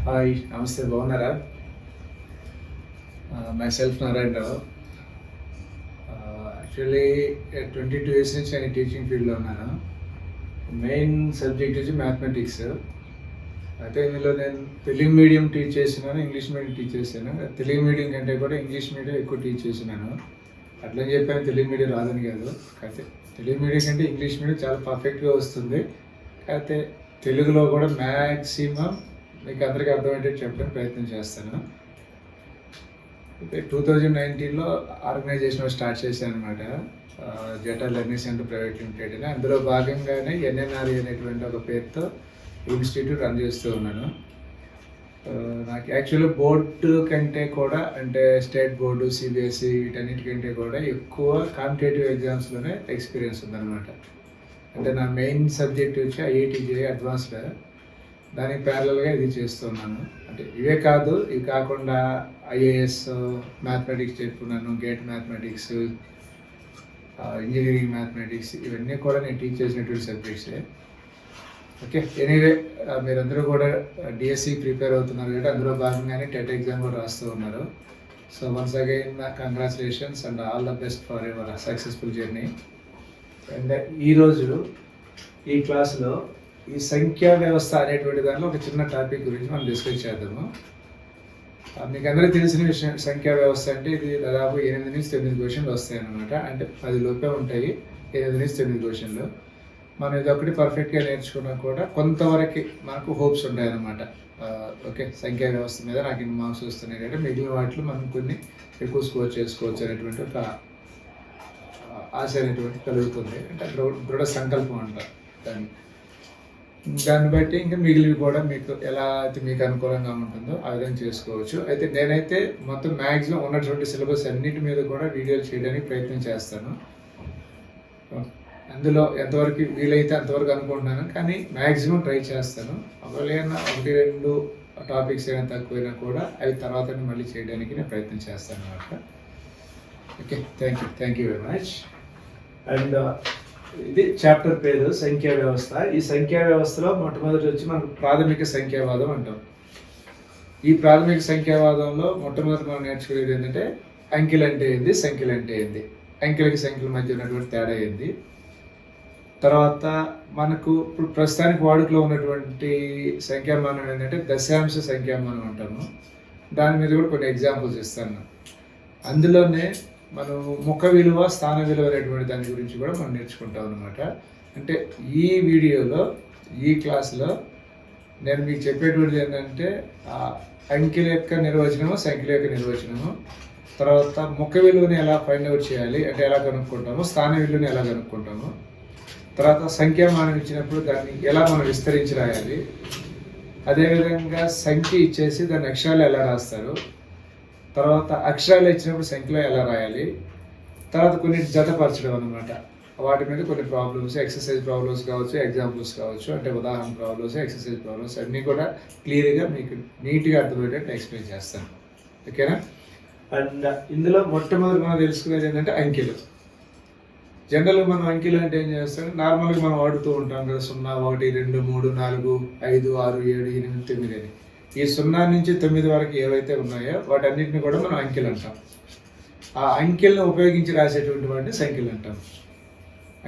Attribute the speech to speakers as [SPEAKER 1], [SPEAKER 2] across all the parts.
[SPEAKER 1] Hi, నమస్తే, బాగున్నారా? Myself Narayana Rao. Actually 22 years నుంచి నేను టీచింగ్ ఫీల్డ్లో ఉన్నాను. మెయిన్ సబ్జెక్ట్ వచ్చి మ్యాథమెటిక్స్. అయితే ఇందులో నేను తెలుగు మీడియం టీచ్ చేసినాను, ఇంగ్లీష్ మీడియం టీచ్ చేశాను. తెలుగు మీడియం కంటే కూడా ఇంగ్లీష్ మీడియం ఎక్కువ టీచ్ చేసినాను. అట్లని చెప్పాను తెలుగు మీడియం రాదని కాదు. కాకపోతే తెలుగు మీడియం కంటే ఇంగ్లీష్ మీడియం చాలా పర్ఫెక్ట్గా వస్తుంది. కాకపోతే తెలుగులో కూడా మ్యాక్సిమం మీకు అందరికీ అర్థమయ్యేటట్టు చెప్పడానికి ప్రయత్నం చేస్తాను. 2019లో ఆర్గనైజేషన్ స్టార్ట్ చేశాను అనమాట, Zeta learning centre private limited అని. అందులో భాగంగానే ఎన్ఎన్ఆర్ఈ అనేటువంటి ఒక పేరుతో ఇన్స్టిట్యూట్ రన్ చేస్తూ ఉన్నాను. నాకు యాక్చువల్లీ బోర్డు కంటే కూడా, అంటే స్టేట్ బోర్డు, సిబిఎస్ఈ వీటన్నిటికంటే కూడా ఎక్కువ కాంపిటేటివ్ ఎగ్జామ్స్లోనే ఎక్స్పీరియన్స్ ఉందన్నమాట. అంటే నా మెయిన్ సబ్జెక్ట్ వచ్చి ఐఐటి జేఈ అడ్వాన్స్డ్. దానికి ప్యారలల్గా ఇది చేస్తున్నాను. అంటే ఇవే కాదు, ఇవి కాకుండా ఐఏఎస్, మ్యాథమెటిక్స్ చెప్పుకున్నాను, గేట్ మ్యాథమెటిక్స్, ఇంజనీరింగ్ మ్యాథమెటిక్స్, ఇవన్నీ కూడా నేను టీచ్ చేసినటువంటి సబ్జెక్ట్సే. ఓకే, ఎనీవే మీరందరూ కూడా డిఎస్సి ప్రిపేర్ అవుతున్నారు కాబట్టి అందులో భాగంగానే టెట్ ఎగ్జామ్ కూడా రాస్తూ ఉన్నారు. So once again congratulations and all the best for your successful journey. And ఈరోజు ఈ క్లాస్లో ఈ సంఖ్యా వ్యవస్థ అనేటువంటి దానిలో ఒక చిన్న టాపిక్ గురించి మనం డిస్కస్ చేద్దాము. మీకు అందరికీ తెలిసిన విషయం, సంఖ్యా వ్యవస్థ అంటే ఇది దాదాపు 8 నుంచి 9 క్వశ్చన్లు వస్తాయి అన్నమాట. అంటే 10 లోపే ఉంటాయి, 8 నుంచి 9 క్వశ్చన్లు. మనం ఇది ఒకటి పర్ఫెక్ట్గా నేర్చుకున్నా కూడా కొంతవరకు మనకు హోప్స్ ఉంటాయన్నమాట. ఓకే, సంఖ్యా వ్యవస్థ మీద నాకు ఇన్ని మార్క్స్ వస్తున్నాయి అంటే మిగిలిన వాటిలో మనం కొన్ని ఎక్కువ స్కోర్ చేసుకోవచ్చు అనేటువంటి ఒక ఆశ అనేటువంటి కలుగుతుంది. అంటే దృఢ సంకల్పం అంటారు దాన్ని బట్టి ఇంకా మిగిలివి కూడా మీకు ఎలా అయితే మీకు అనుకూలంగా ఉంటుందో ఆ విధంగా చేసుకోవచ్చు. అయితే నేనైతే మొత్తం మ్యాక్సిమం ఉన్నటువంటి సిలబస్ అన్నిటి మీద కూడా వీడియోలు చేయడానికి ప్రయత్నం చేస్తాను. అందులో ఎంతవరకు వీలైతే అంతవరకు అనుకుంటున్నాను, కానీ మ్యాక్సిమం ట్రై చేస్తాను. ఒకవేళ 1-2 టాపిక్స్ అయినా తక్కువైనా కూడా అవి తర్వాత మళ్ళీ చేయడానికి నేను ప్రయత్నం చేస్తాను అన్నమాట. Okay, thank you very much. And ఇది చాప్టర్ పేరు సంఖ్యా వ్యవస్థ. ఈ సంఖ్యా వ్యవస్థలో మొట్టమొదటి వచ్చి మనకు ప్రాథమిక సంఖ్యావాదం అంటాం. ఈ ప్రాథమిక సంఖ్యావాదంలో మొట్టమొదటి మనం నేర్చుకునేది ఏంటంటే అంకెలు అంటే ఏంది, సంఖ్యలు అంటే ఏంది, అంకెలకి సంఖ్యల మధ్య ఉన్నటువంటి తేడా ఏంది. తర్వాత మనకు ఇప్పుడు ప్రస్తుతానికి వాడుకలో ఉన్నటువంటి సంఖ్యామానం ఏంటంటే దశాంశ సంఖ్యామానం అంటాము. దాని మీద కూడా కొన్ని ఎగ్జాంపుల్స్ ఇస్తాను. అందులోనే మనం ముఖ విలువ, స్థాన విలువ అనేటువంటి దాని గురించి కూడా మనం నేర్చుకుంటాం అనమాట. అంటే ఈ వీడియోలో, ఈ క్లాస్లో నేను మీకు చెప్పేటువంటిది ఏంటంటే అంకెల యొక్క నిర్వచనము, సంఖ్యల యొక్క నిర్వచనము, తర్వాత ముఖ విలువని ఎలా ఫైండ్ అవుట్ చేయాలి అంటే ఎలా కనుక్కుంటాము, స్థాన విలువని ఎలా కనుక్కుంటాము, తర్వాత సంఖ్యామానం ఇచ్చినప్పుడు దాన్ని ఎలా మనం విస్తరించి రాయాలి, అదేవిధంగా సంఖ్య ఇచ్చేసి దాని అక్షరాలు ఎలా రాస్తారు, తర్వాత అక్షరాలు ఇచ్చినప్పుడు సంఖ్యలో ఎలా రాయాలి, తర్వాత కొన్ని జతపరచడం అనమాట. వాటి మీద కొన్ని ప్రాబ్లమ్స్, ఎక్సర్సైజ్ ప్రాబ్లమ్స్ కావచ్చు, ఎగ్జాంపుల్స్ కావచ్చు, అంటే ఉదాహరణ ప్రాబ్లమ్స్, ఎక్సర్సైజ్ ప్రాబ్లమ్స్ అన్నీ కూడా క్లియర్గా మీకు నీట్గా అర్థమయ్యేటట్టు ఎక్స్ప్లెయిన్ చేస్తాను. ఓకేనా? అండ్ ఇందులో మొట్టమొదటి మనం తెలుసుకునేది ఏంటంటే అంకెలు. జనరల్గా మనం అంకెలు అంటే ఏం చేస్తాం, నార్మల్గా మనం వాడుతూ ఉంటాం కదా, 0, 1, 2, 3, 4, 5, 6, 7, 8, 9 అని. ఈ 0 నుంచి 9 వరకు ఏవైతే ఉన్నాయో వాటన్నిటిని కూడా మనం అంకెలు అంటాం. ఆ అంకెలను ఉపయోగించి రాసేటువంటి వాటిని సంఖ్యలు అంటాం.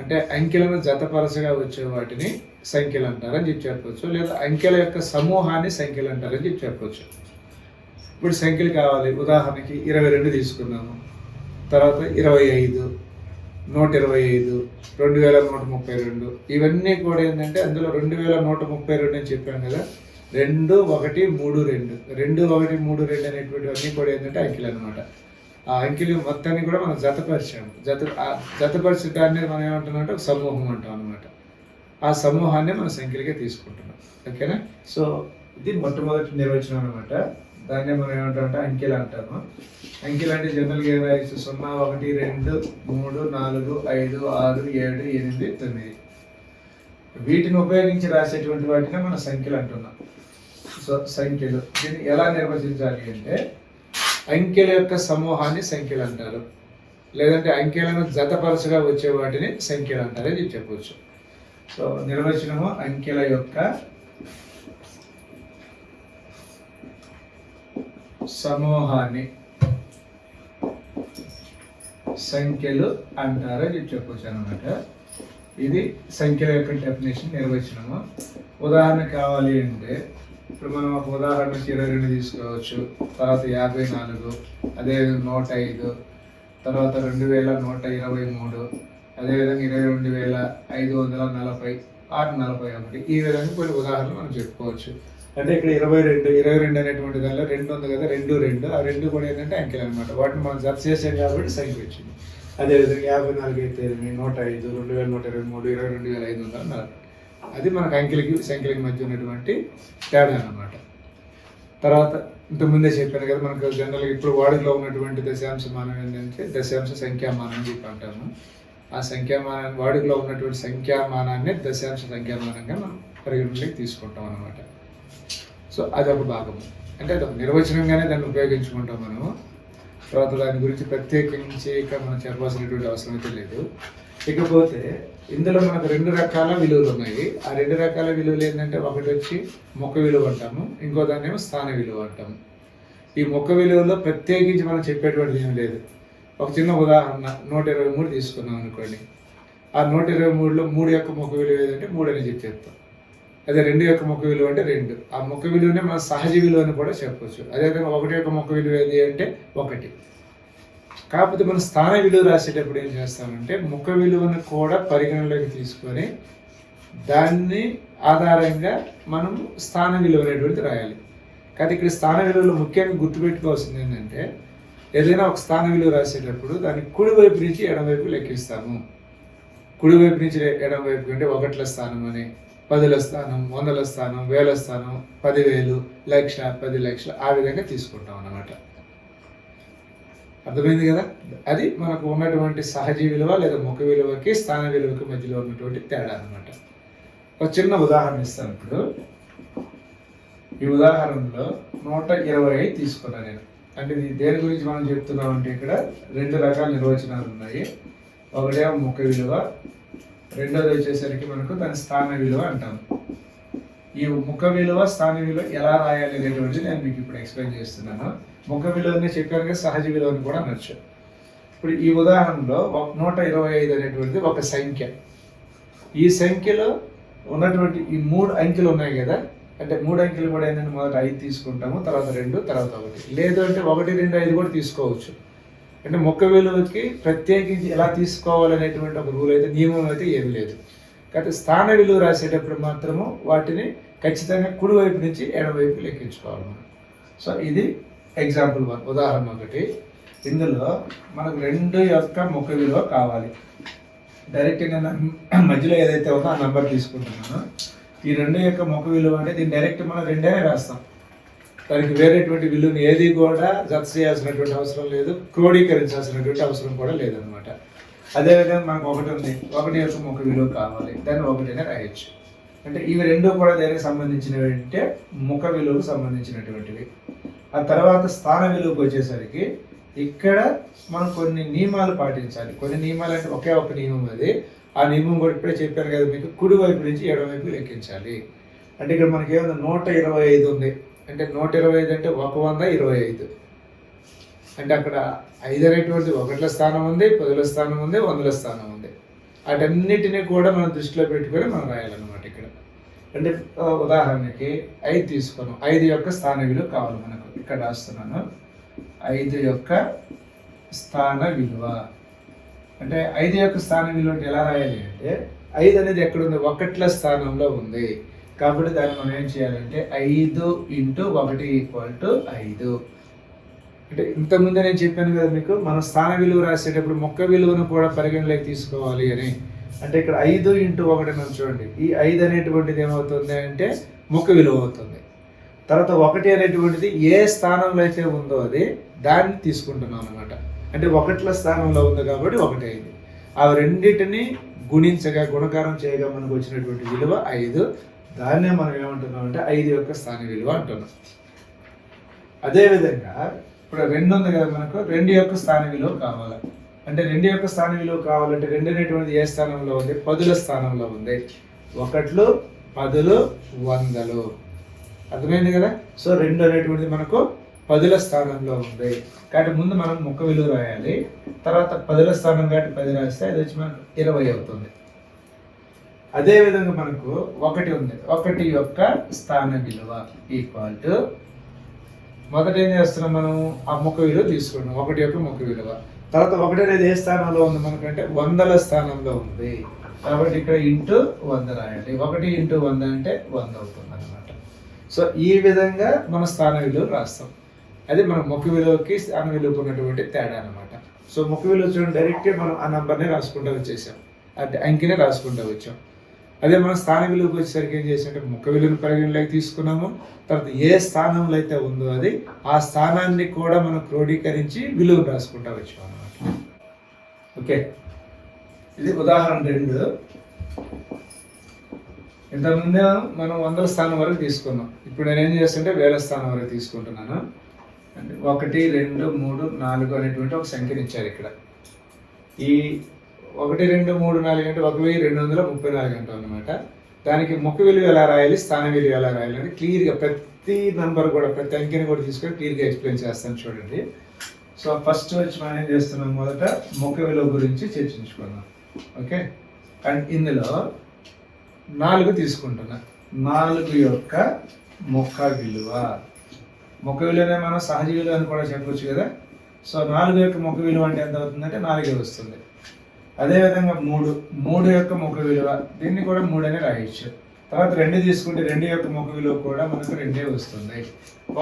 [SPEAKER 1] అంటే అంకెలను జతపరచగా వచ్చే వాటిని సంఖ్యలు అంటారని చెప్పవచ్చు, లేదా అంకెల యొక్క సమూహాన్ని సంఖ్యలు అంటారని చెప్పవచ్చు. ఇప్పుడు సంఖ్యలు కావాలి, ఉదాహరణకి 22 తీసుకున్నాము, తర్వాత 25, 125, 2132, ఇవన్నీ కూడా ఏంటంటే అందులో 2132 అని చెప్పాం కదా, 2, 1, 3, 2, 2, 1, 3, 2 అనేటువంటివన్నీ కూడా ఏంటంటే అంకెలు అనమాట. ఆ అంకెలు మొత్తాన్ని కూడా మనం జతపరిచాము. జతపరిచడాన్ని మనం ఏమంటున్నామంటే ఒక సమూహం అంటాం అనమాట. ఆ సమూహాన్ని మనం సంఖ్యలుగా తీసుకుంటున్నాం. ఓకేనా? సో ఇది మొట్టమొదటి నిర్వచనం అనమాట. దాన్నే మనం ఏమంటామంటే అంకెలు అంటాము. అంకెలు అంటే జనరల్గా ఏం రాయొచ్చు, 0, 1, 2, 3, 4, 5, 6, 7, 8, 9. వీటిని ఉపయోగించి రాసేటువంటి వాటిని మనం సంఖ్యలు అంటున్నాం. సో సంఖ్యలు దీన్ని ఎలా నిర్వచించాలి అంటే అంకెల యొక్క సమూహాన్ని సంఖ్యలు అంటారు, లేదంటే అంకెలను జతపరచగా వచ్చే వాటిని సంఖ్యలు అంటారని చెప్పవచ్చు. సో నిర్వచనము అంకెల యొక్క సమూహాన్ని సంఖ్యలు అంటారని చెప్పొచ్చు అనమాట. ఇది సంఖ్యల యొక్క డెఫినేషన్, నిర్వచనము. ఉదాహరణ కావాలి అంటే ఇప్పుడు మనం ఒక ఉదాహరణకి 22 తీసుకోవచ్చు, తర్వాత 54, అదేవిధంగా 105, తర్వాత 2123, అదేవిధంగా 22,540, 641, ఈ విధంగా కొన్ని ఉదాహరణలు మనం చెప్పుకోవచ్చు. అంటే ఇక్కడ 22 అనేటువంటి దానిలో 2 ఉంది కదా, 2 ఆ 2 కూడా ఏంటంటే అంకెలు అనమాట. వాటిని మనం జత చేసాం కాబట్టి సంఖ్య వచ్చింది. అదేవిధంగా 54 అయితే 105, 2123, 22,540, అది మనకు అంకెలకి సంఖ్యలకి మధ్య ఉన్నటువంటి తేడా అన్నమాట. తర్వాత ఇంతకుముందే చెప్పాను కదా, మనకు జనరల్గా ఇప్పుడు వాడుకలో ఉన్నటువంటి దశాంశమానం ఏంటంటే దశాంశ సంఖ్యామానం అని చెప్పి అంటాము. ఆ సంఖ్యామానాన్ని, వాడుకలో ఉన్నటువంటి సంఖ్యామానాన్ని దశాంశ సంఖ్యామానంగా మనం పరిగణలోకి తీసుకుంటాం అన్నమాట. సో అదొక భాగము, అంటే అదొక నిర్వచనంగానే దాన్ని ఉపయోగించుకుంటాం మనము. తర్వాత దాని గురించి ప్రత్యేకించి ఇక మనం చెప్పాల్సినటువంటి అవసరం అయితే లేదు. ఇకపోతే ఇందులో మనకు 2 రకాల విలువలు ఉన్నాయి. ఆ 2 రకాల విలువలు ఏంటంటే, ఒకటి వచ్చి మొక్క విలువ అంటాము, ఇంకో దాన్ని ఏమో స్థాన విలువ అంటాము. ఈ మొక్క విలువలో ప్రత్యేకించి మనం చెప్పేటువంటిది ఏం లేదు. ఒక చిన్న ఉదాహరణ 123 తీసుకున్నాం అనుకోండి. ఆ 123లో 3 యొక్క మొక్క విలువ ఏదంటే 3 అని చెప్తాం. అదే 2 యొక్క మొక్క విలువ అంటే 2. ఆ మొక్క విలువనే మన సహజ విలువ అని కూడా చెప్పవచ్చు. అదేవిధంగా 1 యొక్క మొక్క విలువ ఏది అంటే 1. కాకపోతే మనం స్థాన విలువ రాసేటప్పుడు ఏం చేస్తామంటే, మొక్క విలువను కూడా పరిగణలోకి తీసుకొని దాన్ని ఆధారంగా మనం స్థాన విలువ అనేటువంటిది రాయాలి. కానీ ఇక్కడ స్థాన విలువలో ముఖ్యంగా గుర్తుపెట్టుకోవాల్సింది ఏంటంటే, ఏదైనా ఒక స్థాన విలువ రాసేటప్పుడు దాన్ని కుడివైపు నుంచి ఎడమవైపు లెక్కిస్తాము. కుడివైపు నుంచి ఎడమవైపు అంటే 1ల స్థానం అని, 10ల స్థానం, 100ల స్థానం, 1000ల స్థానం, 10,000, 1,00,000, 10 లక్షలు, ఆ విధంగా తీసుకుంటాం అన్నమాట. అర్థమైంది కదా? అది మనకు ఉన్నటువంటి సహజ విలువ లేదా ముఖ విలువకి స్థాన విలువకి మధ్యలో ఉన్నటువంటి తేడా అనమాట. ఒక చిన్న ఉదాహరణ ఇస్తాను ఇప్పుడు. ఈ ఉదాహరణలో 125 తీసుకున్నాను నేను. అంటే ఇది దేని గురించి మనం చెప్తున్నాం అంటే, ఇక్కడ 2 రకాల నిర్వచనాలు ఉన్నాయి. ఒకటేమో ముఖ విలువ, రెండోది వచ్చేసరికి మనకు దాని స్థాన విలువ అంటాము. ఈ ముఖ విలువ, స్థాన విలువ ఎలా రాయాలి అనేటువంటిది నేను మీకు ఇప్పుడు ఎక్స్ప్లెయిన్ చేస్తున్నాను. ముఖ విలువని చెప్పాను కదా, సహజ విలువని కూడా అనొచ్చు. ఇప్పుడు ఈ ఉదాహరణలో 125 అనేటువంటిది ఒక సంఖ్య. ఈ సంఖ్యలో ఉన్నటువంటి ఈ 3 అంకెలు ఉన్నాయి కదా, అంటే 3 అంకెలు కూడా ఏంటంటే మొదట 5 తీసుకుంటాము, తర్వాత 2, తర్వాత 1. లేదు అంటే 1, 2, 5 కూడా తీసుకోవచ్చు. అంటే ముఖ విలువకి ప్రత్యేకించి ఎలా తీసుకోవాలనేటువంటి ఒక రూల్ అయితే, నియమం అయితే ఏమి లేదు. కాబట్టి స్థాన విలువ రాసేటప్పుడు మాత్రము వాటిని ఖచ్చితంగా కుడివైపు నుంచి ఎడమవైపు లెక్కించుకోవాలి మనం. సో ఇది ఎగ్జాంపుల్ 1, ఉదాహరణ 1. ఇందులో మనకు 2 యొక్క ముఖ విలువ కావాలి. డైరెక్ట్ నేను మధ్యలో ఏదైతే ఉందో ఆ నెంబర్ తీసుకుంటున్నాను. ఈ 2 యొక్క ముఖ విలువ అంటే దీన్ని డైరెక్ట్ మనం 2 రాస్తాం. దానికి వేరేటువంటి విలువని ఏది కూడా జత చేయాల్సినటువంటి అవసరం లేదు, క్రోడీకరించాల్సినటువంటి అవసరం కూడా లేదనమాట. అదేవిధంగా మనకు 1 ఉంది, 1 యొక్క ముఖ విలువ కావాలి, దాన్ని 1 రాయొచ్చు. అంటే ఇవి 2 కూడా దేనికి సంబంధించినవి అంటే ముఖ విలువకు సంబంధించినటువంటివి. ఆ తర్వాత స్థాన విలువకు వచ్చేసరికి ఇక్కడ మనం కొన్ని నియమాలు పాటించాలి. కొన్ని నియమాలు అంటే ఒకే ఒక నియమం అది. ఆ నియమం కూడా ఇప్పుడే చెప్పాను కదా మీకు, కుడివైపు నుంచి ఎడమవైపు లెక్కించాలి. అంటే ఇక్కడ మనకి ఏమన్నా 125 ఉంది. అంటే 125 అంటే 125. అంటే అక్కడ 5 అనేటువంటి 1ల స్థానం ఉంది, 10ల స్థానం ఉంది, 100ల స్థానం ఉంది. వాటన్నిటినీ కూడా మనం దృష్టిలో పెట్టుకొని మనం రాయాలన్నమాట ఇక్కడ. అంటే ఉదాహరణకి 5 తీసుకున్నాం, 5 యొక్క స్థాన విలువ కావాలి మనకు. ఇక్కడ రాస్తున్నాను 5 యొక్క స్థాన విలువ. అంటే 5 యొక్క స్థాన విలువ అంటే ఎలా రాయాలి అంటే, 5 అనేది ఎక్కడ ఉంది, 1ల స్థానంలో ఉంది. కాబట్టి దాన్ని మనం ఏం చేయాలంటే 5 × 1 = 5. అంటే ఇంతకుముందే నేను చెప్పాను కదా మీకు, మన స్థాన విలువ రాసేటప్పుడు మొక్క విలువను కూడా పరిగణలోకి తీసుకోవాలి అని. అంటే ఇక్కడ 5 × 1 అని చూడండి. ఈ 5 అనేటువంటిది ఏమవుతుంది అంటే మొక్క విలువ అవుతుంది. తర్వాత 1 అనేటువంటిది ఏ స్థానంలో అయితే ఉందో అది దాన్ని తీసుకుంటున్నాం అనమాట. అంటే 1ల స్థానంలో ఉంది కాబట్టి 1 అయింది. ఆ రెండింటిని గుణించగా, గుణకారం చేయగా మనకు వచ్చినటువంటి విలువ 5. దాన్నే మనం ఏమంటున్నాం అంటే 5 యొక్క స్థాన విలువ అంటున్నాం. అదేవిధంగా ఇప్పుడు 2 ఉంది కదా, మనకు 2 యొక్క స్థాన విలువ కావాలి. అంటే 2 యొక్క స్థాన విలువ కావాలంటే 2 అనేటువంటిది ఏ స్థానంలో ఉంది, 10ల స్థానంలో ఉంది. 1లు, 10లు, 100లు. అర్థమైంది కదా? సో 2 అనేటువంటిది మనకు పదుల స్థానంలో ఉంది. కాబట్టి ముందు మనం ముక్క విలువ రాయాలి, తర్వాత పదుల స్థానం కాబట్టి 10 రాస్తే అది వచ్చి మనకు 20 అవుతుంది. అదేవిధంగా మనకు 1 ఉంది, 1 యొక్క స్థాన విలువ ఈక్వల్ టు, మొదట ఏం చేస్తున్నాం మనం ఆ ముక్క విలువ తీసుకున్నాం 1 యొక్క ముక్క విలువ. తర్వాత 1 అనేది ఏ స్థానంలో ఉంది మనకంటే 100ల స్థానంలో ఉంది. కాబట్టి ఇక్కడ ఇంటూ 100 రాయాలి. 1 ఇంటూ 100 అంటే 100 అవుతుంది అనమాట. సో ఈ విధంగా మన స్థాన విలువ రాస్తాం. అది మన ముక్క విలువకి స్థాన విలువకు ఉన్నటువంటి తేడా అనమాట. సో ముక్క విలువ చూడండి, డైరెక్ట్గా మనం ఆ నంబర్ని రాసుకుంటూ వచ్చేసాం, అంటే అంకినే రాసుకుంటూ వచ్చాం. అదే మనం స్థాన విలువకి వచ్చేసరికి ఏం చేసామంటే ముక్క విలువను పరిగణలోకి తీసుకున్నాము. తర్వాత ఏ స్థానంలో అయితే ఉందో అది ఆ స్థానాన్ని కూడా మనం క్రోడీకరించి విలువను రాసుకుంటూ వచ్చాం అనమాట. ఓకే, ఇది ఉదాహరణ 2. ఇంతకుముందే మనం 100ల స్థానం వరకు తీసుకున్నాం. ఇప్పుడు నేను ఏం చేస్తుంటే 1000ల స్థానం వరకు తీసుకుంటున్నాను. అంటే 1, 2, 3, 4 అనేటువంటి ఒక సంఖ్యను ఇచ్చారు ఇక్కడ. ఈ 1, 2, 3, 4 అంటే 1234 అంటాం అనమాట. దానికి ముక్క విలువ ఎలా రాయాలి, స్థాన విలువ ఎలా రాయాలి అని క్లియర్గా ప్రతి నంబర్ కూడా, ప్రతి అంకెని కూడా తీసుకొని క్లియర్గా ఎక్స్ప్లెయిన్ చేస్తాను చూడండి. సో ఫస్ట్ వచ్చి మనం ఏం చేస్తున్నాం, మొదట ముక్క విలువ గురించి చర్చించుకున్నాం. ఓకే, అండ్ ఇందులో 4 తీసుకుంటున్నా. 4 యొక్క ముక్క విలువ, ముక్క విలువనే మనం సహజ విలువ అని కూడా చెప్పొచ్చు కదా. సో 4 యొక్క ముక్క విలువ అంటే ఎంత అవుతుందంటే 4 వస్తుంది. అదేవిధంగా 3 యొక్క ముక్క విలువ, దీన్ని కూడా 3 అని రాయొచ్చు. తర్వాత 2 తీసుకుంటే 2 యొక్క ముక్క విలువ కూడా మనకు 2 వస్తుంది.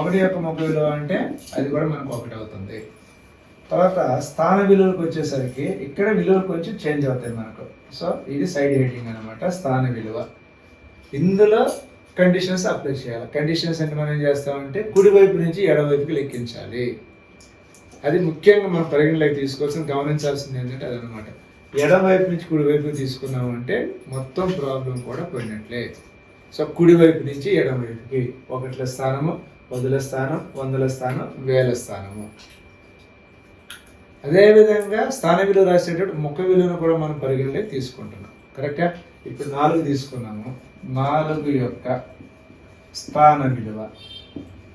[SPEAKER 1] 1 యొక్క ముక్క విలువ అంటే అది కూడా మనకు 1 అవుతుంది. తర్వాత స్థాన విలువలకు వచ్చేసరికి ఇక్కడ విలువలు కొంచెం చేంజ్ అవుతాయి మనకు. సో ఇది సైడ్ హెడ్డింగ్ అనమాట, స్థాన విలువ. ఇందులో కండిషన్స్ అప్లై చేయాలి. కండిషన్స్ అంటే మనం ఏం చేస్తామంటే కుడివైపు నుంచి ఎడమవైపుకి లెక్కించాలి. అది ముఖ్యంగా మనం పరిగణలోకి తీసుకోవాల్సిన, గమనించాల్సింది ఏంటంటే అదనమాట. ఎడమవైపు నుంచి కుడివైపు తీసుకున్నామంటే మొత్తం ప్రాబ్లం కూడా పోయినట్లే. సో కుడివైపు నుంచి ఎడమవైపుకి 1ల స్థానము, 10ల స్థానం, 100ల స్థానం, 1000ల స్థానము. అదేవిధంగా స్థాన విలువ రాసేటప్పుడు ముక్క విలువను కూడా మనం పరిగణలోకి తీసుకుంటున్నాం. కరెక్టా? ఇప్పుడు 4 తీసుకున్నాము. 4 యొక్క స్థాన విలువ.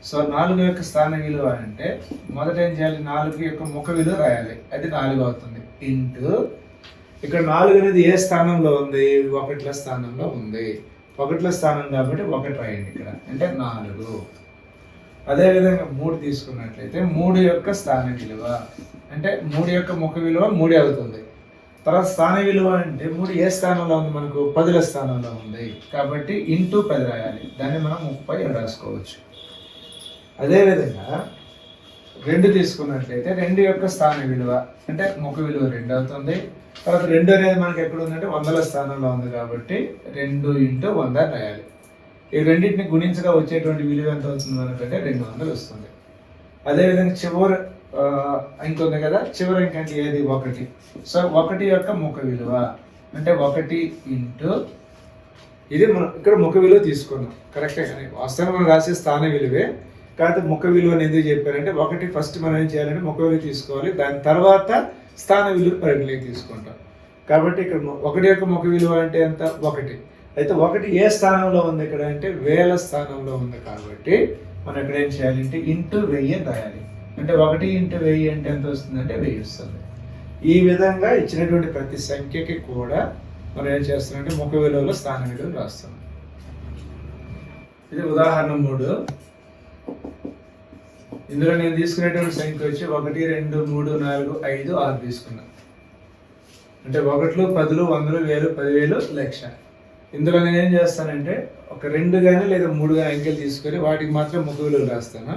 [SPEAKER 1] సో 4 యొక్క స్థాన విలువ అంటే మొదట ఏం చేయాలి, 4 యొక్క ముక్క విలువ రాయాలి. అది 4 అవుతుంది. ఇంటూ ఇక్కడ 4 అనేది ఏ స్థానంలో ఉంది, 1ల స్థానంలో ఉంది. 1ల స్థానం కాబట్టి 1 రాయండి ఇక్కడ, అంటే 4. అదేవిధంగా 3 తీసుకున్నట్లయితే 3 యొక్క స్థాన విలువ అంటే 3 యొక్క ముక్క విలువ 3 అవుతుంది. తర్వాత స్థాన విలువ అంటే 3 ఏ స్థానంలో ఉంది మనకు, 10ల స్థానంలో ఉంది కాబట్టి ఇంటూ 10 రాయాలి. దాన్ని మనం 30 అని రాసుకోవచ్చు. అదేవిధంగా 2 తీసుకున్నట్లయితే 2 యొక్క స్థాన విలువ అంటే ముక్క విలువ 2 అవుతుంది. తర్వాత 2 అనేది మనకి ఎక్కడ ఉందంటే 100ల స్థానంలో ఉంది కాబట్టి 2 ఇంటూ 100 రాయాలి. ఈ రెండింటిని గుణించగా వచ్చేటువంటి విలువ ఎంత అవుతుంది మనకంటే 200 వస్తుంది. అదేవిధంగా చివరి అంకె ఉంది కదా, చివరి అంకె అంటే ఏది, 1. సో 1 యొక్క ముక్క విలువ అంటే 1 ఇంటూ, ఇది మనం ఇక్కడ ముక్క విలువ తీసుకున్నాం. కరెక్టే, కానీ వాస్తవంగా మనం రాసే స్థాన విలువే. కాకపోతే ముక్క విలువని ఎందుకు చెప్పారంటే 1 ఫస్ట్ మనం ఏం చేయాలంటే ముక్క విలువ తీసుకోవాలి, దాని తర్వాత స్థాన విలువ పరిగణలోకి తీసుకుంటాం. కాబట్టి ఇక్కడ 1 యొక్క ముక్క విలువ అంటే ఎంత, 1. అయితే 1 ఏ స్థానంలో ఉంది ఇక్కడ అంటే 1000ల స్థానంలో ఉంది కాబట్టి మనం ఇక్కడ ఏం చేయాలంటే ఇంటూ 1000 రాయాలి. అంటే 1 ఇంటూ 1000 అంటే ఎంత వస్తుందంటే 1000 వస్తుంది. ఈ విధంగా ఇచ్చినటువంటి ప్రతి సంఖ్యకి కూడా మనం ఏం చేస్తామంటే ముక్క విలువలో స్థాన విలువలు రాస్తాం. ఇది ఉదాహరణ 3. ఇందులో నేను తీసుకునేటువంటి సంఖ్య వచ్చి 1, 2, 3, 4, 5, 6 తీసుకున్నా. అంటే 1లు, 10లు, 100లు, 1000, 10,000, 1,00,000. ఇందులో నేను ఏం చేస్తానంటే ఒక 2 కానీ లేదా 3 కానీ అంకెలు తీసుకొని వాటికి మాత్రం ముక్క విలువలు రాస్తాను.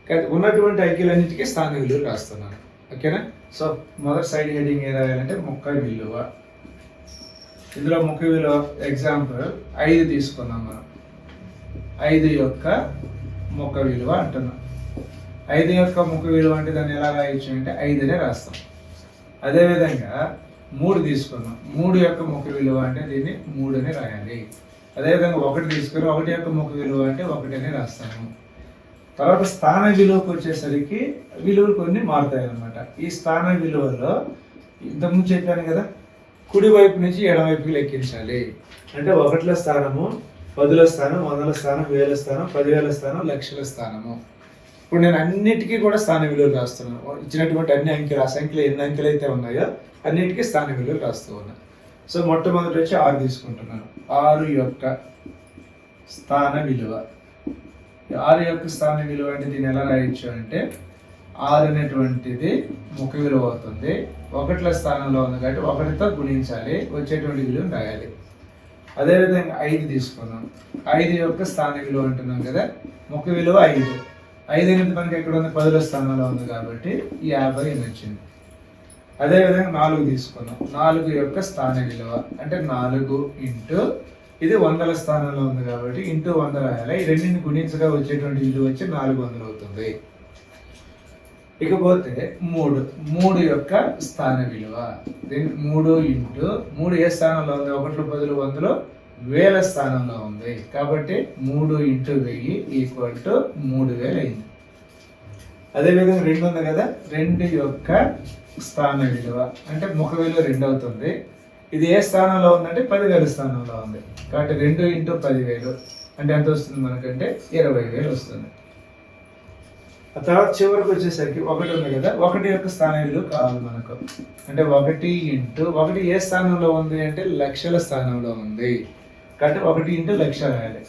[SPEAKER 1] కానీ ఉన్నటువంటి అంకెలన్నిటికీ స్థాన విలువలు రాస్తున్నాను. ఓకేనా? సో మొదటి సైడ్ హెడ్డింగ్ ఏ రాయాలంటే ముక్క విలువ. ఇందులో ముక్క విలువ ఎగ్జాంపుల్ 5 తీసుకున్నాం మనం. 5 యొక్క ముక్క విలువ అంటున్నాం. 5 యొక్క ముక్క విలువ అంటే దాన్ని ఎలా రాయొచ్చు అంటే 5 అనే రాస్తాం. అదేవిధంగా 3 తీసుకున్నాం. 3 యొక్క ముక్క విలువ అంటే దీన్ని 3 అని రాయాలి. అదేవిధంగా 1 తీసుకుని 1 యొక్క ముక్క విలువ అంటే 1 అని రాస్తాము. తర్వాత స్థాన విలువకు వచ్చేసరికి విలువలు కొన్ని మారుతాయి అన్నమాట. ఈ స్థాన విలువలో ఇంతకుముందు చెప్పాను కదా, కుడి వైపు నుంచి ఎడమవైపుకి లెక్కించాలి. అంటే 1ల స్థానము, 10ల స్థానం, 100ల స్థానం, 1000ల స్థానం, 10,000ల స్థానం, 1,00,000ల స్థానము. ఇప్పుడు నేను అన్నిటికీ కూడా స్థాన విలువలు రాస్తున్నాను. ఇచ్చినటువంటి అన్ని అంకెలు, ఆ సంఖ్యలు ఎన్ని అంకెలు అయితే ఉన్నాయో అన్నిటికీ స్థాన విలువలు రాస్తూ ఉన్నాను. సో మొట్టమొదటి వచ్చి 6 తీసుకుంటున్నాను. 6 యొక్క స్థాన విలువ. 6 యొక్క స్థాన విలువ అంటే దీన్ని ఎలా రాయొచ్చు అంటే 6 అనేటువంటిది ముఖ విలువ అవుతుంది. 1ల స్థానంలో ఉంది కాబట్టి 1తో గుణించాలి, వచ్చేటువంటి విలువను రాయాలి. అదేవిధంగా 5 తీసుకున్నాం. 5 యొక్క స్థాన విలువ అంటున్నాం కదా, ముఖ విలువ 5. 5 అనేది మనకి ఎక్కడ ఉంది, 10ల స్థానంలో ఉంది కాబట్టి 50 అని వచ్చింది. అదేవిధంగా 4 తీసుకున్నాం. 4 యొక్క స్థాన విలువ అంటే 4 ఇంటూ, ఇది 100ల స్థానంలో ఉంది కాబట్టి ఇంటూ 100 రాయాలి. ఈ రెండింటిని గుణించగా వచ్చేటువంటి విలువ వచ్చి 400 అవుతుంది. ఇకపోతే 3 యొక్క స్థాన విలువ. 3 ఇంటూ 3 ఏ స్థానంలో ఉంది, 1లు 10లు 100లో 1000 స్థానంలో ఉంది కాబట్టి 3 ఇంటూ 1000 ఈక్వల్ టు 3000 అయింది. అదేవిధంగా 2 ఉంది కదా, 2 యొక్క స్థాన విలువ అంటే ముఖ విలువ 2 అవుతుంది. ఇది ఏ స్థానంలో ఉందంటే 10,000 స్థానంలో ఉంది కాబట్టి 2 ఇంటూ 10,000 అంటే ఎంత వస్తుంది మనకంటే 20,000 వస్తుంది. ఆ తర్వాత చివరికి వచ్చేసరికి 1 ఉంది కదా, 1 యొక్క స్థాన విలువ కావాలి మనకు. అంటే 1 ఇంటూ 1 ఏ స్థానంలో ఉంది అంటే లక్షల స్థానంలో ఉంది కాబట్టి 1 ఇంటూ లక్ష రాయాలి.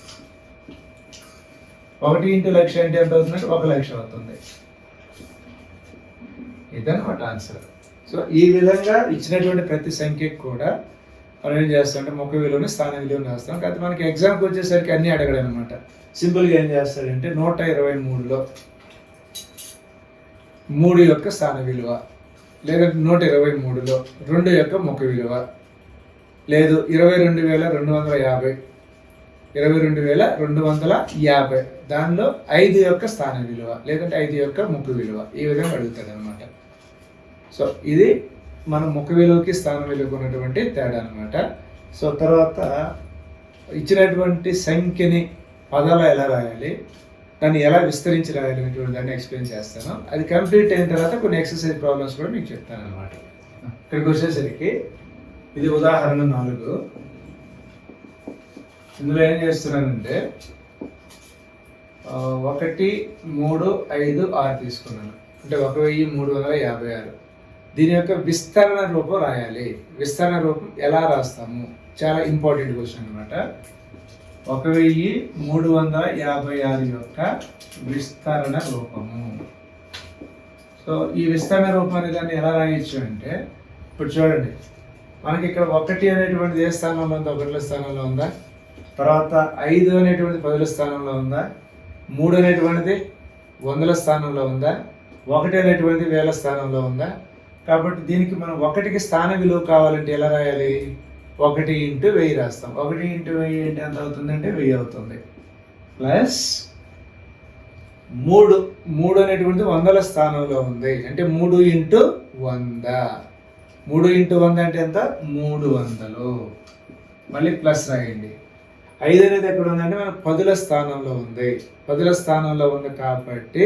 [SPEAKER 1] 1 ఇంటూ లక్ష అంటే ఎంత అవుతుందంటే 1 లక్ష అవుతుంది. ఇదన్నమాట ఆన్సర్. సో ఈ విధంగా ఇచ్చినటువంటి ప్రతి సంఖ్యకు కూడా మనం ఏం చేస్తామంటే ముఖ విలువని స్థాన విలువని రాస్తాం. కాబట్టి మనకి ఎగ్జామ్కి వచ్చేసరికి అన్నీ అడగడం అనమాట. సింపుల్గా ఏం చేస్తాడంటే 123లో 3 యొక్క స్థాన విలువ, లేదంటే 123లో 2 యొక్క ముఖ విలువ, లేదు 22,250 22,250 దానిలో 5 యొక్క స్థాన విలువ, లేదంటే 5 యొక్క ముఖ విలువ, ఈ విధంగా అడుగుతాడు అనమాట. సో ఇది మన ముఖ విలువకి స్థాన విలువకు ఉన్నటువంటి తేడా అనమాట. సో తర్వాత ఇచ్చినటువంటి సంఖ్యని పదాలు ఎలా రాయాలి, దాన్ని ఎలా విస్తరించి రాయాలి అనేటువంటి దాన్ని ఎక్స్ప్లెయిన్ చేస్తాను. అది కంప్లీట్ అయిన తర్వాత కొన్ని ఎక్సర్సైజ్ ప్రాబ్లమ్స్ కూడా మీకు చెప్తాను అనమాట. ఇక్కడికి వచ్చేసరికి ఇది ఉదాహరణ 4. ఇందులో ఏం చేస్తున్నానంటే 1, 3, 5, 6 తీసుకున్నాను. అంటే 1356. దీని యొక్క విస్తరణ రూపం రాయాలి. విస్తరణ రూపం ఎలా రాస్తాము, చాలా ఇంపార్టెంట్ క్వశ్చన్ అనమాట. 1356 యొక్క విస్తరణ రూపము. సో ఈ విస్తరణ రూపం అనే దాన్ని ఎలా రాయొచ్చు అంటే, ఇప్పుడు చూడండి, మనకి ఇక్కడ 1 అనేటువంటిది ఏ స్థానంలో ఉందా, 1ల స్థానంలో ఉందా. తర్వాత 5 అనేటువంటిది 10ల స్థానంలో ఉందా. 3 అనేటువంటిది 100ల స్థానంలో ఉందా. 1 అనేటువంటిది 1000 స్థానంలో ఉందా. కాబట్టి దీనికి మనం 1కి స్థాన విలువ కావాలంటే ఎలా రాయాలి, 1 ఇంటూ 1000 రాస్తాం. 1 ఇంటూ 1000 అంటే ఎంత అవుతుందంటే 1000 అవుతుంది. ప్లస్ 3 అనేటువంటిది 100ల స్థానంలో ఉంది అంటే 3 ఇంటూ 100. 3 ఇంటూ 100 అంటే ఎంత, 300. మళ్ళీ ప్లస్ రాయండి. 5 అనేది ఎక్కడ ఉందంటే మనకు 10ల స్థానంలో ఉంది. 10ల స్థానంలో ఉంది కాబట్టి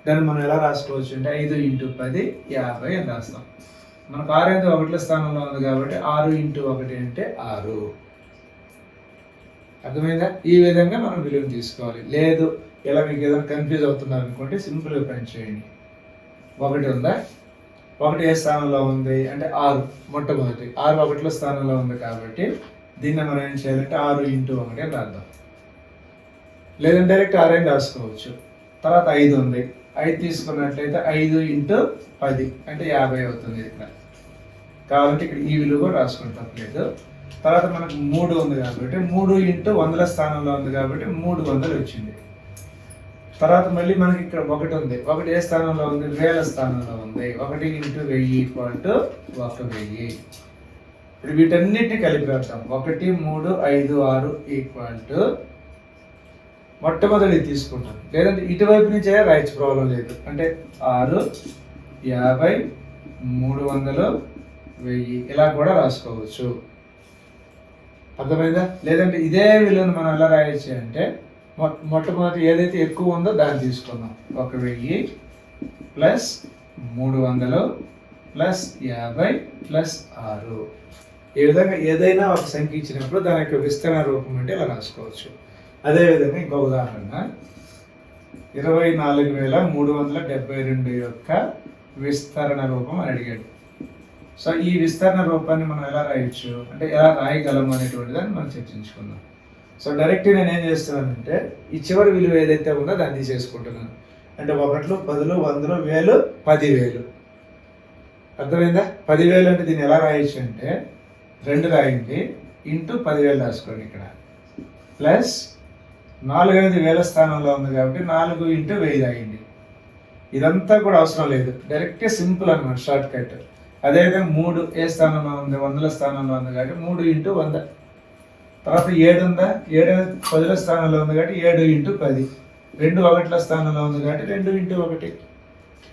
[SPEAKER 1] దాన్ని మనం ఎలా రాసుకోవచ్చు అంటే 5 ఇంటూ 10 50 అని రాస్తాం. మనకు 6 అనేది 1ల స్థానంలో ఉంది కాబట్టి 6 ఇంటూ 1 అంటే 6. అర్థమైందా? ఈ విధంగా మనం విలువను తీసుకోవాలి. లేదు ఇలా మీకు ఏదైనా కన్ఫ్యూజ్ అవుతున్నారు అనుకోండి, సింపుల్గా పని చేయండి. 1 ఉందా, 1 ఏ స్థానంలో ఉంది అంటే 6. మొట్టమొదటి 6 1ల స్థానంలో ఉంది కాబట్టి దీన్ని మనం ఏం చేయాలంటే 6 ఇంటూ 1 అని రాద్దాం. లేదంటే డైరెక్ట్ 6 అని రాసుకోవచ్చు. తర్వాత 5 ఉంది, 5 తీసుకున్నట్లయితే 5 ఇంటూ 10 అంటే 50 అవుతుంది. ఇక్కడ కాబట్టి ఇక్కడ ఈ విలువ కూడా రాసుకుంటాం లేదు. తర్వాత మనకు 3 ఉంది కాబట్టి 3 ఇంటూ 100ల స్థానంలో ఉంది కాబట్టి 300 వచ్చింది. తర్వాత మళ్ళీ మనకి ఇక్కడ 1 ఉంది, 1 ఏ స్థానంలో ఉంది, 1000ల స్థానంలో ఉంది. 1 ఇంటూ 1000 ఈక్వల్ టు 1000. ఇప్పుడు వీటన్నిటిని కలిపి రాద్దాం. 1, 3, 5, 6 ఈక్వల్ టు మొట్టమొదటి తీసుకుంటాను, లేదంటే ఇటువైపు నుంచే రాయొచ్చు, ప్రాబ్లం లేదు. అంటే 6, 50, 300, 1000 ఇలా కూడా రాసుకోవచ్చు. అర్థమైందా? లేదంటే ఇదే విలువను మనం ఎలా రాయొచ్చు అంటే మొట్టమొదటి ఏదైతే ఎక్కువ ఉందో దాన్ని తీసుకుందాం. 1000 ప్లస్ 300 ప్లస్ 50 ప్లస్ 6. ఈ విధంగా ఏదైనా ఒక సంఖ్య ఇచ్చినప్పుడు దాని యొక్క విస్తరణ రూపం అంటే ఇలా రాసుకోవచ్చు. అదేవిధంగా ఇంకో ఉదాహరణ, 24,372 యొక్క విస్తరణ రూపం అని అడిగాడు. సో ఈ విస్తరణ రూపాన్ని మనం ఎలా రాయొచ్చు అంటే ఎలా రాయగలము అనేటువంటి దాన్ని మనం చర్చించుకుందాం. సో డైరెక్ట్ నేను ఏం చేస్తున్నానంటే ఈ చివరి విలువ ఏదైతే ఉందో దాన్ని తీసేసుకుంటున్నాను. అంటే 1, 10, 100, 1000, 10,000. అర్థమైందా? 10,000 అంటే దీన్ని ఎలా రాయొచ్చు అంటే 2 రాయండి ఇంటూ 10,000 రాసుకోండి ఇక్కడ. ప్లస్ 4 అనేది వేల స్థానంలో ఉంది కాబట్టి 4 ఇంటూ 1000 రాయండి. ఇదంతా కూడా అవసరం లేదు, డైరెక్ట్ సింపుల్ అనమాట, షార్ట్ కట్. అదేవిధంగా 3 ఏ స్థానంలో ఉంది? 100ల స్థానంలో ఉంది కాబట్టి 3 ఇంటూ 100. తర్వాత 7 ఉందా? 7 అనేది 10ల స్థానంలో ఉంది కాబట్టి 7 ఇంటూ 10. 2 1ల స్థానంలో ఉంది కాబట్టి 2 ఇంటూ 1.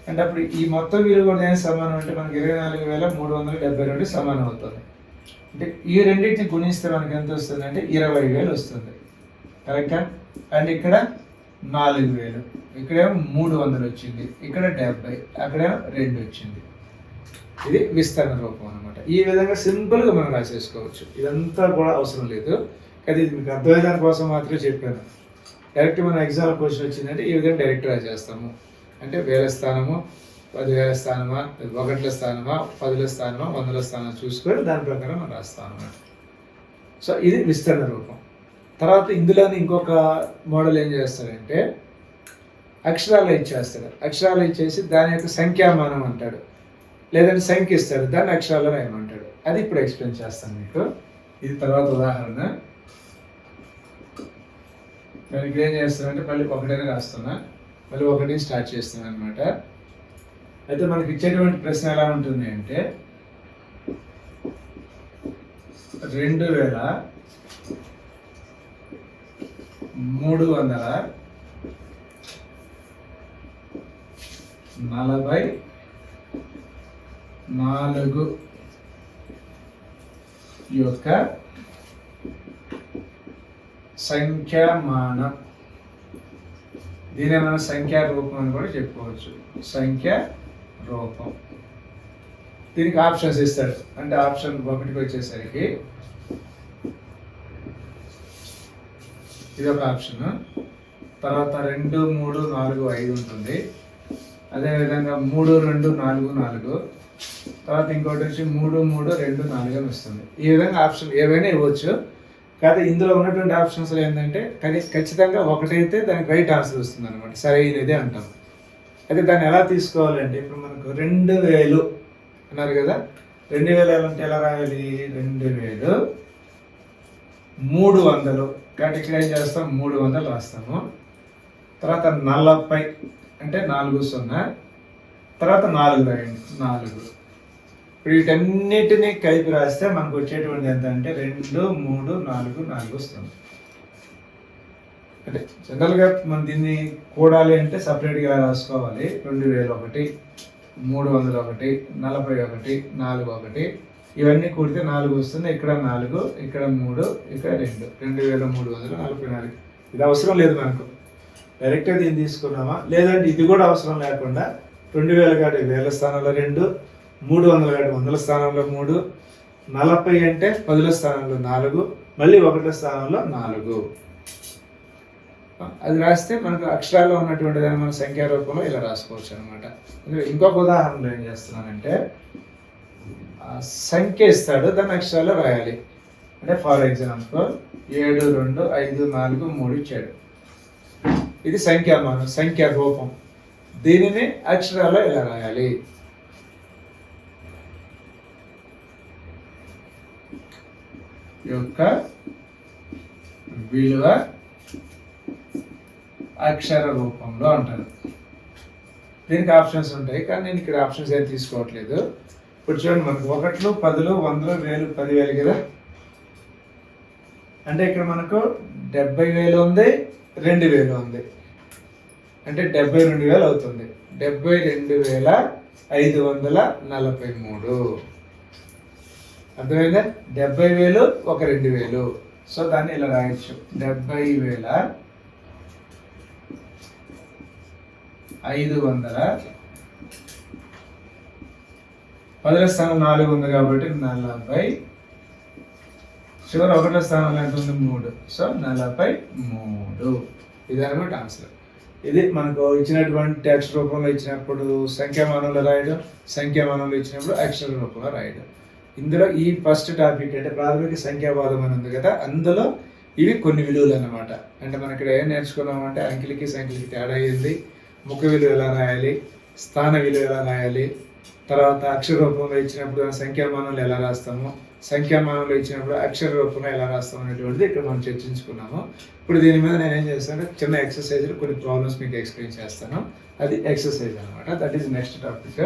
[SPEAKER 1] అంటే అప్పుడు ఈ మొత్తం విలువ కూడా ఏం సమానం అంటే మనకి 24,372 సమానం అవుతుంది. అంటే ఈ రెండింటిని గుణిస్తే మనకి ఎంత వస్తుంది అంటే 20,000 వస్తుంది. కరెక్టా? అండ్ ఇక్కడ 4,000, ఇక్కడేమో 300 వచ్చింది, ఇక్కడ 70, అక్కడేమో 2 వచ్చింది. ఇది విస్తరణ రూపం అనమాట. ఈ విధంగా సింపుల్గా మనం రాసేసుకోవచ్చు. ఇదంతా కూడా అవసరం లేదు, కానీ ఇది మీకు అర్థమయ్యేదాని కోసం మాత్రమే చెప్పాను. డైరెక్ట్ మన ఎగ్జామ్ క్వశ్చన్ వచ్చిందంటే ఈ విధంగా డైరెక్ట్ రాసేస్తాము. అంటే వేల స్థానము, 10,000 స్థానమా, 1ల స్థానమా, 10ల స్థానమా, 100ల స్థానం చూసుకొని దాని ప్రకారం మనం రాస్తాం అనమాట. సో ఇది విస్తరణ రూపం. తర్వాత ఇందులోని ఇంకొక మోడల్ ఏం చేస్తాడంటే అక్షరాలు ఇచ్చేస్తాడు. అక్షరాలు ఇచ్చేసి దాని యొక్క సంఖ్యామానం అంటాడు, లేదంటే సంఖ్య ఇస్తాడు, దాన్ని అక్షరాలు రాయమంటాడు. అది ఇప్పుడు ఎక్స్ప్లెయిన్ చేస్తాను మీకు. ఇది తర్వాత ఉదాహరణ. నేను ఇక్కడ ఏం చేస్తానంటే మళ్ళీ 1 రాస్తున్నా, మళ్ళీ 1 స్టార్ట్ చేస్తున్నాను అనమాట. అయితే మనకి ఇచ్చేటువంటి ప్రశ్న ఎలా ఉంటుంది అంటే 2,344 యొక్క సంఖ్యామానం. దీనే మనం సంఖ్యా రూపం అని కూడా చెప్పుకోవచ్చు. సంఖ్యా రూపం. దీనికి ఆప్షన్స్ ఇస్తాడు. అంటే ఆప్షన్ 1కి వచ్చేసరికి ఇది ఒక ఆప్షన్. తర్వాత 2, 3, 4, 5 ఉంటుంది. అదేవిధంగా 3, 2, 4, 4. తర్వాత ఇంకోటి వచ్చి 3, 3, 2, 4 అని వస్తుంది. ఈ విధంగా ఆప్షన్ ఏవైనా ఇవ్వచ్చు. కాదు ఇందులో ఉన్నటువంటి ఆప్షన్స్ ఏంటంటే ఖచ్చితంగా ఒకటైతే దానికి రైట్ ఆన్సర్ వస్తుంది అనమాట, సరైనది అంటాం. అయితే దాన్ని ఎలా తీసుకోవాలంటే ఇప్పుడు మనకు 2,000 అన్నారు కదా, 2,000 అంటే ఎలా రాయాలి? 2,000 కాబట్టి ఇక్కడ ఏం చేస్తాం? 300 రాస్తాము. తర్వాత 40 అంటే 40, తర్వాత 4 రాయండి, 4. ఇప్పుడు వీటన్నిటినీ కలిపి రాస్తే మనకు వచ్చేటువంటిది ఎంత అంటే 2, 3, 4, 4 వస్తుంది. అంటే జనరల్గా మనం దీన్ని కూడాలి అంటే సపరేట్గా రాసుకోవాలి. 2,001, 301, 41, 41 ఇవన్నీ కూడితే 4 వస్తుంది. ఇక్కడ 4, ఇక్కడ 3, ఇక్కడ 2, 2,344. ఇది అవసరం లేదు మనకు, డైరెక్ట్గా దీన్ని తీసుకున్నామా? లేదంటే ఇది కూడా అవసరం లేకుండా 2,000 కాదు 1000 స్థానంలో 2, 300 కాదు 100ల స్థానంలో 3, 40 అంటే 10ల స్థానంలో 4, మళ్ళీ 1ల స్థానంలో 4 అది రాస్తే మనకు అక్షరాల్లో ఉన్నటువంటి దాన్ని మన సంఖ్యా రూపంలో ఇలా రాసుకోవచ్చు అనమాట. ఇంకొక ఉదాహరణలో ఏం చేస్తున్నానంటే సంఖ్య ఇస్తాడు, దాన్ని అక్షరాల్లో రాయాలి. అంటే ఫర్ ఎగ్జాంపుల్ 7, 2, 5, 4, 3 ఇచ్చాడు. ఇది సంఖ్యామానం, సంఖ్యా రూపం. దీనిని అక్షరాల్లో ఇలా రాయాలి. యొక్క విలువ అక్షర రూపంలో అంటారు. దీనికి ఆప్షన్స్ ఉంటాయి, కానీ నేను ఇక్కడ ఆప్షన్స్ ఏం తీసుకోవట్లేదు. ఇప్పుడు చూడండి మనకు 1, 10, 100, 1000, 10,000 కదా. అంటే ఇక్కడ మనకు 70,000 ఉంది, 2,000 ఉంది. అంటే 72,000 అవుతుంది. 72,543. అర్థమైందా? 70,000 ఒక 2,000. సో దాన్ని ఇలా రాయొచ్చు. 70,500. 10ల స్థానం 4 ఉంది కాబట్టి 40. చివరి 1ల స్థానంలో ఎంత ఉంది? 3. సో 43. ఇది అనమాట ఆన్సర్. ఇది మనకు ఇచ్చినటువంటి టెక్స్ట్ రూపంలో ఇచ్చినప్పుడు సంఖ్యామానంలో రాయడం, సంఖ్యామానంలో ఇచ్చినప్పుడు అక్షర రూపంలో రాయడం. ఇందులో ఈ ఫస్ట్ టాపిక్ అంటే ప్రాథమిక సంఖ్యావాదం అని ఉంది కదా, అందులో ఇవి కొన్ని విలువలు అన్నమాట. అంటే మనం ఇక్కడ ఏం నేర్చుకున్నామంటే అంకెలకి సంఖ్యలకి తేడా అయ్యింది, ముఖ విలువ ఎలా రాయాలి, స్థాన విలువ ఎలా రాయాలి, తర్వాత అక్షర రూపంలో ఇచ్చినప్పుడు సంఖ్యామానంలో ఎలా రాస్తాము, సంఖ్యామానంలో ఇచ్చినప్పుడు అక్షర రూపంలో ఎలా రాస్తాం అనేటువంటిది ఇక్కడ మనం చర్చించుకున్నాము. ఇప్పుడు దీని మీద నేను ఏం చేస్తానంటే చిన్న ఎక్సర్సైజ్లు కొన్ని ప్రాబ్లమ్స్ మీకు ఎక్స్ప్లెయిన్ చేస్తాను. అది ఎక్సర్సైజ్ అనమాట. That is next topic.